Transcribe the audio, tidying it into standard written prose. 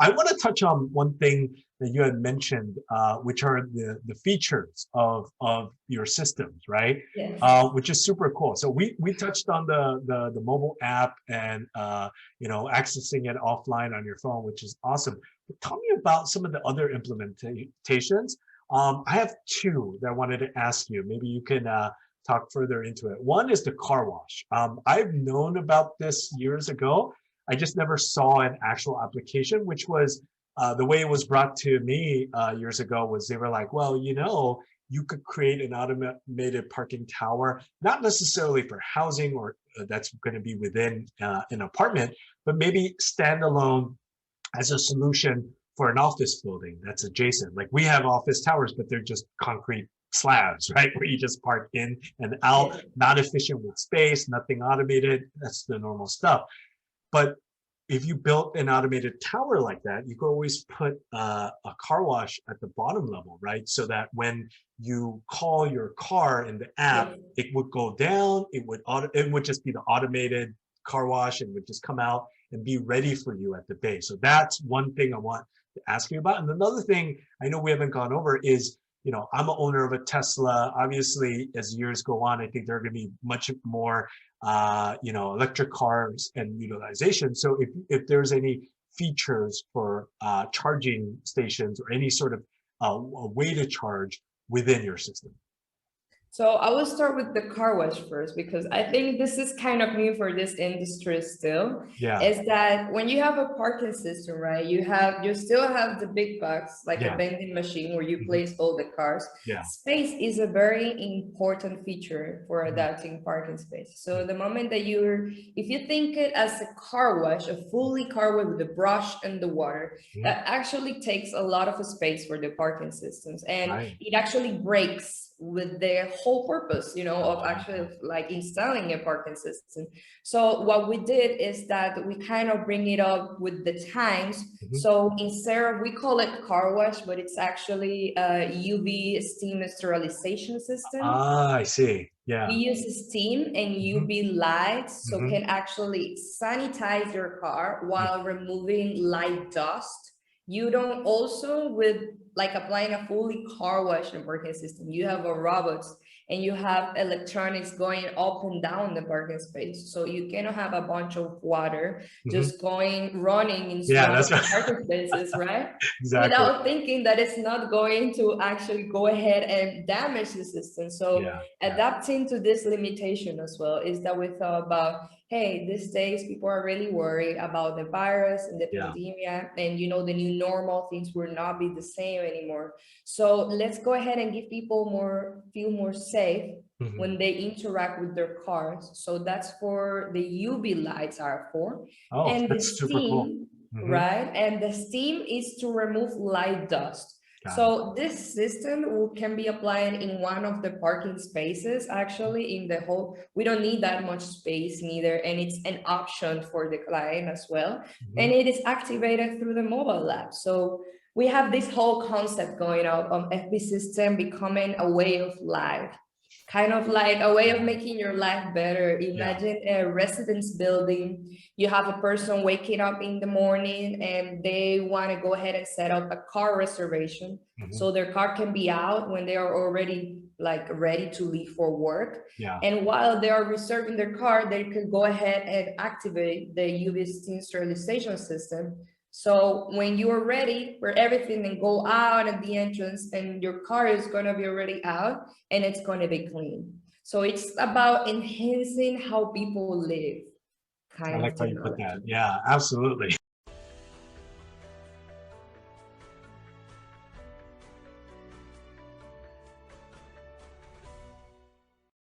I want to touch on one thing that you had mentioned, which are the features of your systems, right? Yes. Which is super cool. So we touched on the mobile app and accessing it offline on your phone, which is awesome. But tell me about some of the other implementations. I have two that I wanted to ask you. Maybe you can talk further into it. One is the car wash. I've known about this years ago. I just never saw an actual application, which was the way it was brought to me years ago was they were like, well, you could create an automated parking tower, not necessarily for housing or that's going to be within an apartment, but maybe standalone as a solution for an office building that's adjacent. Like we have office towers, but they're just concrete slabs, right? Where you just park in and out, Yes. not efficient with space, nothing automated. That's the normal stuff. But if you built an automated tower like that, you could always put a car wash at the bottom level, right? So that when you call your car in the app, Yes. it would go down, it would just be the automated car wash and would just come out and be ready for you at the base. So that's one thing I want to ask you about. And another thing I know we haven't gone over is, I'm an owner of a Tesla. Obviously, as years go on, I think there are going to be much more electric cars and utilization. So if there's any features for charging stations or any sort of a way to charge within your system. So I will start with the car wash first because I think this is kind of new for this industry still. Yeah, Is that when you have a parking system, right? You still have the big box like a yeah, vending machine where you mhm, place all the cars. yeah, Space is a very important feature for mhm, adapting parking space. mhm, So the moment that if you think it as a car wash, a fully car wash with the brush and the water, mhm, that actually takes a lot of space for the parking systems, and right. it actually breaks with the whole purpose, of actually Uh, like installing a parking system. So what we did is that we kind of bring it up with the times. mhm. So instead of, we call it car wash, but it's actually a UV steam sterilization system. Ah, I see. We Yeah. use steam and Mhm, UV lights, so mhm, can actually sanitize your car mhm. while removing light dust. You don't also with like applying a fully car wash and parking system. You have a robots and you have electronics going up and down the parking space. So you cannot have a bunch of water Mhm. just running in Yeah, front that's of the right. parking spaces, right? Exactly. Without thinking that it's not going to actually go ahead and damage the system. So Yeah, yeah, adapting to this limitation as well is that we thought about, hey, these days people are really worried about the virus and the yeah. pandemic, and the new normal, things will not be the same anymore. So let's go ahead and give people feel more safe Mhm. when they interact with their cars. So that's for the UV lights are for, Oh, and the that's super cool. steam, Mhm. right? And the steam is to remove light dust. Got it. So this system can be applied in one of the parking spaces, actually in the whole, we don't need that much space neither. And it's an option for the client as well. And Mhm. it is activated through the mobile app. So we have this whole concept going out on MPSystem becoming a way of life, kind of like a way of Yeah, making your life better. yeah. Imagine a residence building. You have a person waking up in the morning and they want to go ahead and set up a car reservation. Mhm. So their car can be out when they are already like ready to leave for work. Yeah. And while they are reserving their car, they can go ahead and activate the UV steam sterilization system. So when you are ready for everything and go out at the entrance, and your car is going to be already out and it's going to be clean. So it's about enhancing how people live, I kind like of how you put that. technology. Yeah, absolutely.